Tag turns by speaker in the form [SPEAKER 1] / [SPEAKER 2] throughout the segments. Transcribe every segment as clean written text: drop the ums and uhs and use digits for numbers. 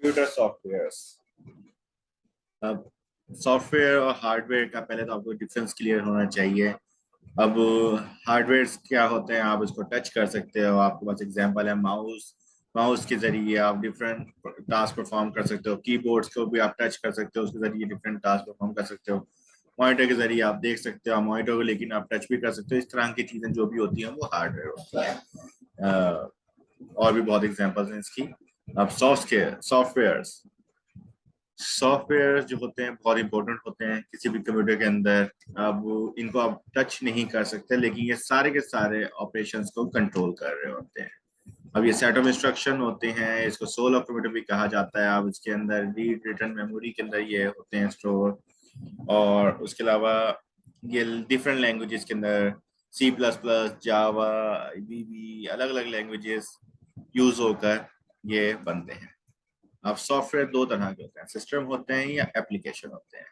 [SPEAKER 1] Computer softwares. अब software और hardware का पहले तो आपको डिफरेंस क्लियर होना चाहिए। अब हार्डवेयर क्या होते हैं, आप इसको टच कर सकते हो, आपके पास एग्जांपल है माउस। माउस के जरिए आप डिफरेंट टास्क परफॉर्म कर सकते हो, कीबोर्ड्स को भी आप टच कर सकते हो, उसके जरिए डिफरेंट टास्क परफॉर्म कर सकते हो। मॉनिटर के जरिए आप देख सकते हो मॉनिटर को, लेकिन आप टच भी कर सकते हो। इस तरह की चीजें जो भी होती हैं वो हार्डवेयर होती है। और भी बहुत एग्जांपल्स हैं इसकी। अब सॉफ्टवेयर सॉफ्टवेयर जो होते हैं बहुत इंपॉर्टेंट होते हैं किसी भी कंप्यूटर के अंदर। अब इनको आप टच नहीं कर सकते, लेकिन ये सारे के सारे ऑपरेशंस को कंट्रोल कर रहे होते हैं। अब ये सेट ऑफ इंस्ट्रक्शन होते हैं, इसको सोल ऑफ कंप्यूटर भी कहा जाता है। अब इसके अंदर रीड रिटर्न मेमोरी के अंदर ये होते हैं स्टोर। और उसके अलावा ये डिफरेंट लैंग्वेजेस के अंदर C++, जावा, VB, अलग अलग लैंग्वेजेस यूज होकर ये बनते हैं। अब सॉफ्टवेयर दो तरह के होते हैं, सिस्टम होते हैं या एप्लीकेशन होते हैं।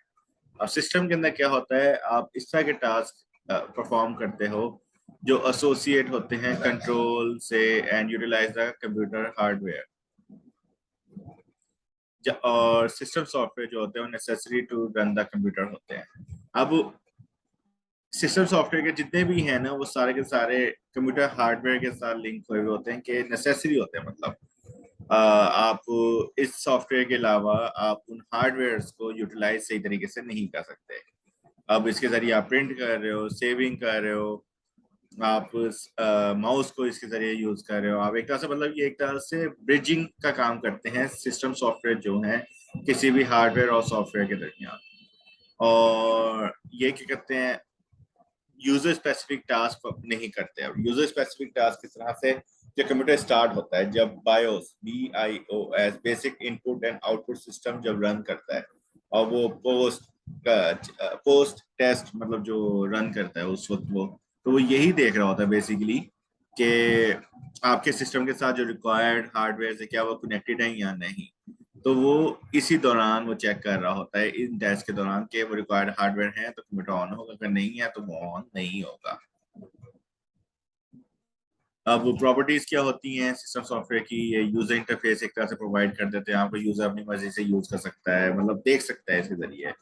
[SPEAKER 1] अब सिस्टम के अंदर क्या होता है, आप इस तरह के टास्क परफॉर्म करते हो जो एसोसिएट होते हैं कंट्रोल से and utilise the computer hardware. और सिस्टम सॉफ्टवेयर जो होते हैं वो necessary to run the computer होते हैं। अब सिस्टम सॉफ्टवेयर के जितने भी हैं ना, वो सारे के सारे कंप्यूटर हार्डवेयर के साथ लिंक हुए हुए होते हैं, कि नेसेसरी होते हैं। मतलब आप इस सॉफ्टवेयर के अलावा आप उन हार्डवेयर को यूटिलाइज सही तरीके से नहीं कर सकते। अब इसके जरिए आप प्रिंट कर रहे हो, सेविंग कर रहे हो, आप माउस को इसके जरिए यूज कर रहे हो। आप एक तरह से, मतलब ये एक तरह से ब्रिजिंग का काम करते हैं सिस्टम सॉफ्टवेयर जो है किसी भी हार्डवेयर और सॉफ्टवेयर के दरमियान। और ये क्या कहते हैं, यूजर स्पेसिफिक टास्क नहीं करते। अब यूजर स्पेसिफिक टास्क किस तरह से, जब कंप्यूटर स्टार्ट होता है, जब BIOS BIOS basic input and output system जब रन करता है, और वो पोस्ट टेस्ट मतलब जो रन करता है उस वक्त वो, तो वो यही देख रहा होता है बेसिकली कि आपके सिस्टम के साथ जो रिक्वायर्ड हार्डवेयर है क्या वो कनेक्टेड है या नहीं। तो वो इसी दौरान वो चेक कर रहा होता है इन टेस्ट के दौरान कि वो रिक्वायर्ड हार्डवेयर है तो कंप्यूटर ऑन होगा, अगर नहीं है तो वो ऑन नहीं होगा। अब वो प्रॉपर्टीज क्या होती हैं सिस्टम सॉफ्टवेयर की, ये यूजर इंटरफेस एक तरह से प्रोवाइड कर देते हैं आपको, यूजर अपनी मर्जी से यूज कर सकता है, मतलब देख सकता है इसके जरिए।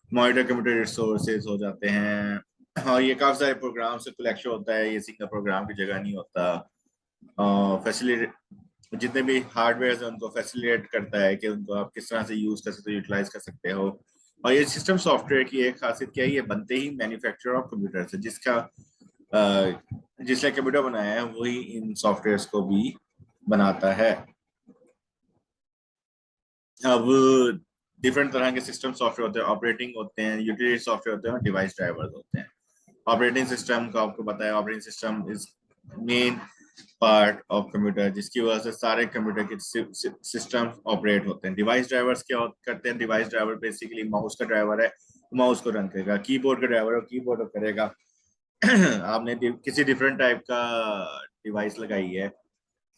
[SPEAKER 1] मॉनिटर कंप्यूटर रिसोर्सेज हो जाते हैं, और ये काफी सारे प्रोग्राम से कलेक्शन होता है, ये सिंगल प्रोग्राम की जगह नहीं होता। फैसिलिटी जितने भी हार्डवेयर है उनको फैसिलिटेट करता है कि उनको आप किस तरह से यूज कर सकते हो, यूटिलाइज कर सकते हो। और ये सिस्टम सॉफ्टवेयर की एक खासियत क्या है, ये बनते ही मैन्युफैक्चरर ऑफ कंप्यूटर से, जिसने कंप्यूटर बनाया है वही इन सॉफ्टवेयर्स को भी बनाता है। अब डिफरेंट तरह के सिस्टम सॉफ्टवेयर होते हैं, ऑपरेटिंग होते हैं, यूटिलिटी सॉफ्टवेयर होते हैं, और डिवाइस ड्राइवर्स होते हैं। ऑपरेटिंग सिस्टम का आपको पता है, operating system is main part of computer, जिसकी वजह से सारे कंप्यूटर के सिस्टम ऑपरेट होते हैं। डिवाइस ड्राइवर्स क्या करते हैं, डिवाइस ड्राइवर बेसिकली माउस का ड्राइवर है, माउस को रन करेगा। कीबोर्ड का ड्राइवर है, कीबोर्ड को करेगा। आपने किसी डिफरेंट टाइप का डिवाइस लगाई है,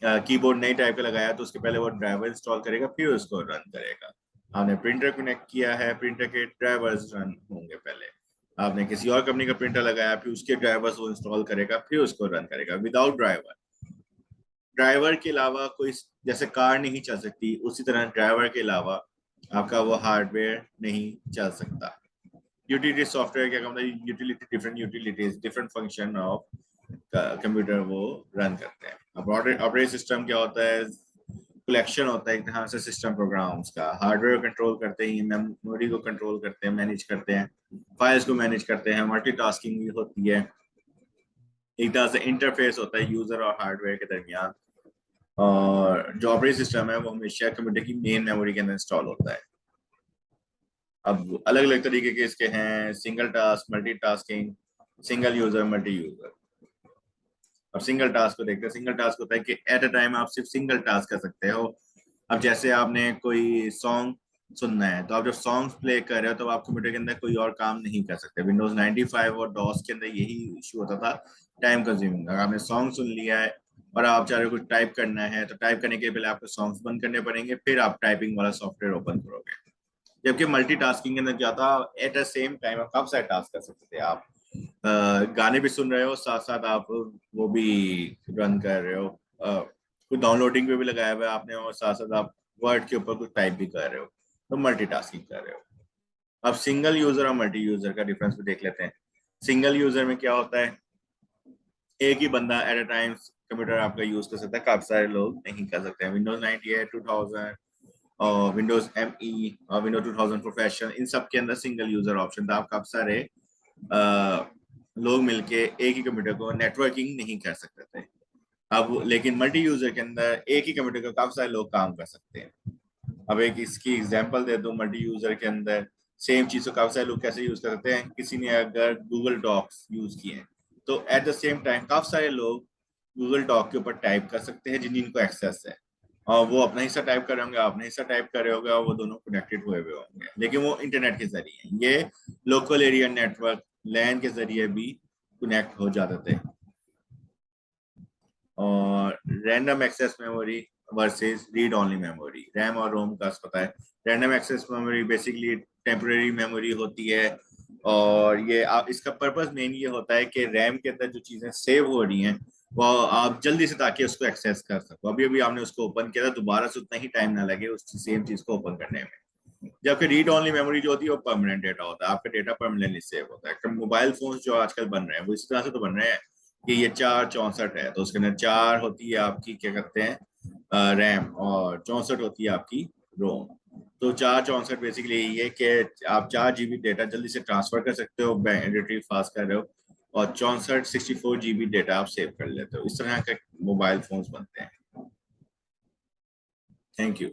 [SPEAKER 1] कीबोर्ड नई टाइप का लगाया, तो उसके पहले वो ड्राइवर इंस्टॉल करेगा, फिर उसको रन करेगा। आपने प्रिंटर कनेक्ट किया है, प्रिंटर के ड्राइवर्स रन होंगे पहले। आपने किसी और कंपनी का प्रिंटर लगाया, फिर उसके ड्राइवर्स वो इंस्टॉल करेगा, फिर उसको रन करेगा। विदाउट ड्राइवर, ड्राइवर के अलावा कोई, जैसे कार नहीं चल सकती उसी तरह ड्राइवर के अलावा आपका वो हार्डवेयर नहीं चल सकता। यूटिलिटी सॉफ्टवेयर क्या काम है, utility different utilities different function of computer वो रन करते हैं। अब ऑपरेटिंग सिस्टम क्या होता है, कलेक्शन होता है एक तरह से सिस्टम प्रोग्राम्स का। हार्डवेयर कंट्रोल करते हैं, मेमोरी को कंट्रोल करते हैं, मैनेज करते हैं, फाइल्स को मैनेज करते हैं, मल्टीटास्किंग भी होती है। एक तरह से इंटरफेस होता है यूजर और हार्डवेयर के दरमियान। और जो ऑपरेटिंग सिस्टम है वो हमेशा कंप्यूटर की मेन मेमोरी के अंदर इंस्टॉल होता है। अब अलग अलग तरीके के इसके हैं, single task, multitasking, single user, multi user. अब सिंगल टास्क को देखते हैं। सिंगल टास्क होता है कि एट अ टाइम आप सिर्फ सिंगल टास्क कर सकते हो। अब जैसे आपने कोई सॉन्ग सुनना है, तो आप जब सॉन्ग प्ले कर रहे हो तो आप कंप्यूटर के अंदर कोई और काम नहीं कर सकते। विंडोज 95 और डॉस के अंदर यही इशू होता था, टाइम कंज्यूमिंग। अगर आपने सॉन्ग सुन लिया है और आप चाह रहे हो कुछ टाइप करना है, तो टाइप करने के पहले आपको सॉन्ग्स बंद करने पड़ेंगे, फिर आप टाइपिंग वाला सॉफ्टवेयर ओपन करोगे। जबकि मल्टीटास्किंग के अंदर क्या था, एट द सेम टाइम आप काफी सारे टास्क कर सकते थे। आप गाने भी सुन रहे हो, साथ साथ आप वो भी रन कर रहे हो, कुछ डाउनलोडिंग पे भी लगाया हुआ है आपने, और साथ साथ आप वर्ड के ऊपर कुछ टाइप भी कर रहे हो, तो मल्टीटास्किंग कर रहे हो। अब सिंगल यूजर और मल्टी यूजर का डिफरेंस भी देख लेते हैं। सिंगल यूजर में क्या होता है, एक ही बंदा एट अ टाइम कंप्यूटर आपका यूज कर सकता है, काफी सारे लोग नहीं कर सकते हैं। विंडोज 98, 2000 और विंडोज ME और विंडोज 2000 प्रोफेशनल, इन सब के अंदर सिंगल यूजर ऑप्शन था। आप काफी सारे लोग मिलके एक ही कंप्यूटर को नेटवर्किंग नहीं कर सकते थे। अब लेकिन मल्टी यूजर के अंदर एक ही कंप्यूटर को काफी सारे लोग काम कर सकते हैं। अब एक इसकी एग्जांपल दे दो, मल्टी यूजर के अंदर सेम चीज को काफी सारे लोग कैसे यूज कर सकते हैं। किसी ने अगर गूगल डॉक्स यूज किए हैं, तो एट द सेम टाइम काफी सारे लोग गूगल डॉक के ऊपर टाइप कर सकते हैं जिनको एक्सेस है, और वो अपना हिस्सा टाइप कर रहे होंगे, अपना हिस्सा टाइप कर रहे होंगे, और वो दोनों कनेक्टेड हुए हुए होंगे, लेकिन वो इंटरनेट के जरिए, ये लोकल एरिया नेटवर्क लैन के जरिए भी कनेक्ट हो जाते थे। और random access memory versus read only memory, RAM और रोम का पता है। Random access memory basically temporary memory होती है, और ये इसका पर्पस मेन ये होता है कि रैम के अंदर जो चीजें सेव हो रही हैं वो आप जल्दी से ताकि उसको एक्सेस कर सको। अभी अभी आपने उसको ओपन किया था, दोबारा से उतना ही टाइम ना लगे उस सेम चीज को ओपन करने में। जबकि रीड ओनली मेमोरी जो होती है वो परमानेंट डेटा होता है, आपका डेटा परमानेंटली सेव होता है। मोबाइल फोन जो आजकल बन रहे हैं वो इस तरह से तो बन रहे हैं कि ये 464 है, तो उसके अंदर 4 होती है आपकी क्या कहते हैं रैम, और 64 होती है आपकी रोम। तो 464 बेसिकली यही है कि आप 4 GB डेटा जल्दी से ट्रांसफर कर सकते हो, रिट्रीव फास्ट कर रहे हो, और 64 GB डेटा आप सेव कर लेते हो। इस तरह के मोबाइल फोन्स बनते हैं। Thank you.